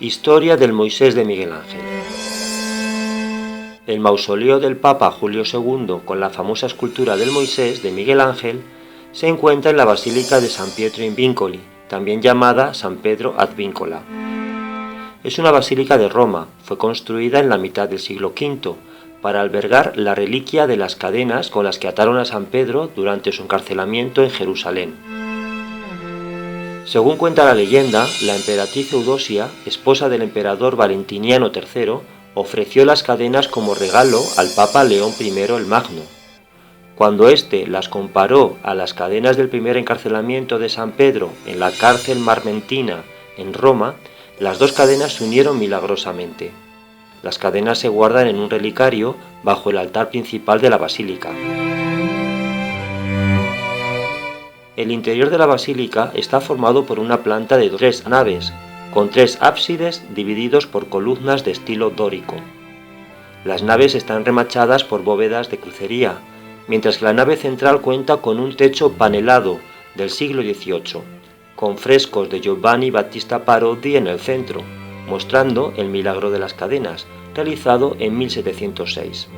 Historia del Moisés de Miguel Ángel. El mausoleo del Papa Julio II, con la famosa escultura del Moisés de Miguel Ángel, se encuentra en la Basílica de San Pietro in Vincoli, también llamada San Pedro ad Vincola. Es una basílica de Roma, fue construida en la mitad del siglo V para albergar la reliquia de las cadenas con las que ataron a San Pedro durante su encarcelamiento en Jerusalén. Según cuenta la leyenda, la emperatriz Eudosia, esposa del emperador Valentiniano III, ofreció las cadenas como regalo al Papa León I el Magno. Cuando éste las comparó a las cadenas del primer encarcelamiento de San Pedro en la cárcel marmentina en Roma, las dos cadenas se unieron milagrosamente. Las cadenas se guardan en un relicario bajo el altar principal de la basílica. El interior de la basílica está formado por una planta de 3 naves, con 3 ábsides divididos por columnas de estilo dórico. Las naves están remachadas por bóvedas de crucería, mientras que la nave central cuenta con un techo panelado del siglo XVIII, con frescos de Giovanni Battista Parodi en el centro, mostrando el milagro de las cadenas, realizado en 1706.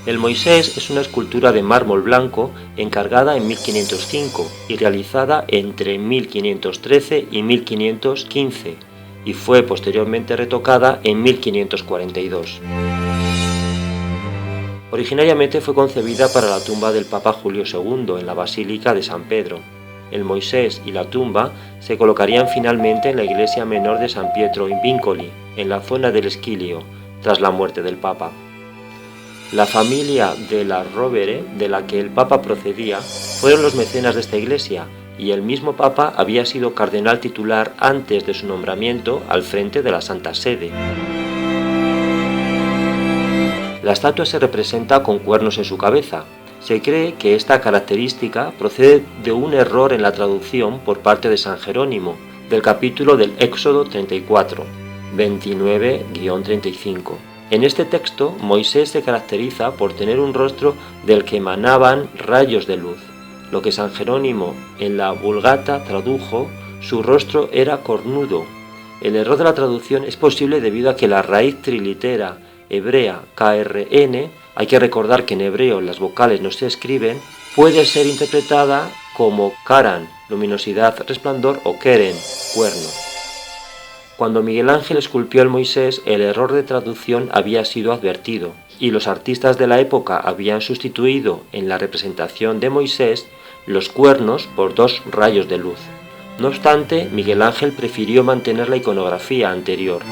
El Moisés es una escultura de mármol blanco encargada en 1505 y realizada entre 1513 y 1515 y fue posteriormente retocada en 1542. Originariamente fue concebida para la tumba del Papa Julio II en la Basílica de San Pedro. El Moisés y la tumba se colocarían finalmente en la iglesia menor de San Pietro in Vincoli, en la zona del Esquilio, tras la muerte del Papa. La familia de la Rovere, de la que el Papa procedía, fueron los mecenas de esta iglesia, y el mismo Papa había sido cardenal titular antes de su nombramiento al frente de la Santa Sede. La estatua se representa con cuernos en su cabeza. Se cree que esta característica procede de un error en la traducción por parte de San Jerónimo, del capítulo del Éxodo 34, 29-35. En este texto, Moisés se caracteriza por tener un rostro del que emanaban rayos de luz. Lo que San Jerónimo en la Vulgata tradujo, su rostro era cornudo. El error de la traducción es posible debido a que la raíz trilitera hebrea KRN, hay que recordar que en hebreo las vocales no se escriben, puede ser interpretada como Karan, luminosidad, resplandor, o Keren, cuerno. Cuando Miguel Ángel esculpió al Moisés, el error de traducción había sido advertido, y los artistas de la época habían sustituido en la representación de Moisés los cuernos por 2 rayos de luz. No obstante, Miguel Ángel prefirió mantener la iconografía anterior.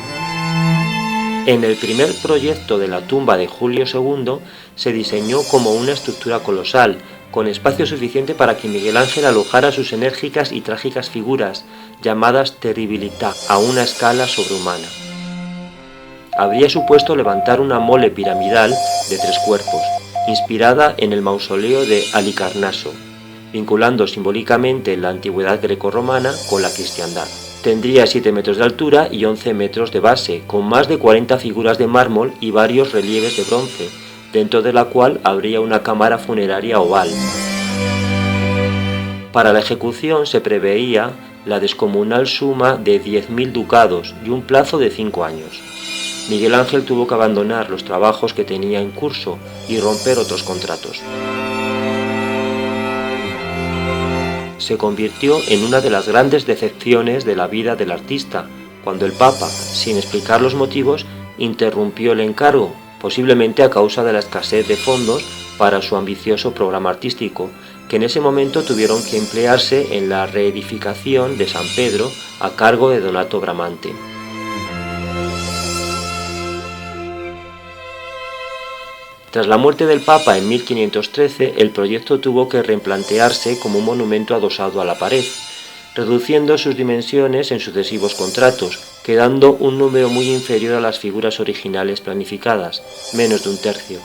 En el primer proyecto de la tumba de Julio II se diseñó como una estructura colosal, con espacio suficiente para que Miguel Ángel alojara sus enérgicas y trágicas figuras, llamadas terribilità, a una escala sobrehumana. Habría supuesto levantar una mole piramidal de 3 cuerpos, inspirada en el mausoleo de Halicarnaso, vinculando simbólicamente la antigüedad grecorromana con la cristiandad. Tendría 7 metros de altura y 11 metros de base, con más de 40 figuras de mármol y varios relieves de bronce, dentro de la cual habría una cámara funeraria oval. Para la ejecución se preveía la descomunal suma de 10.000 ducados y un plazo de 5 años. Miguel Ángel tuvo que abandonar los trabajos que tenía en curso y romper otros contratos. Se convirtió en una de las grandes decepciones de la vida del artista, cuando el Papa, sin explicar los motivos, interrumpió el encargo, posiblemente a causa de la escasez de fondos para su ambicioso programa artístico, que en ese momento tuvieron que emplearse en la reedificación de San Pedro a cargo de Donato Bramante. Tras la muerte del Papa en 1513, el proyecto tuvo que replantearse como un monumento adosado a la pared, reduciendo sus dimensiones en sucesivos contratos, quedando un número muy inferior a las figuras originales planificadas, menos de 1/3.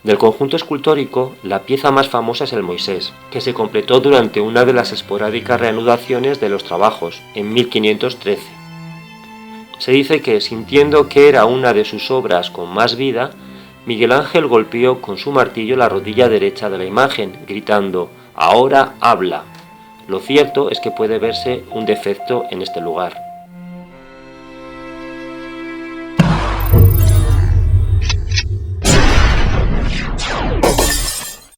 Del conjunto escultórico, la pieza más famosa es el Moisés, que se completó durante una de las esporádicas reanudaciones de los trabajos, en 1513. Se dice que, sintiendo que era una de sus obras con más vida, Miguel Ángel golpeó con su martillo la rodilla derecha de la imagen, gritando: «Ahora habla». Lo cierto es que puede verse un defecto en este lugar.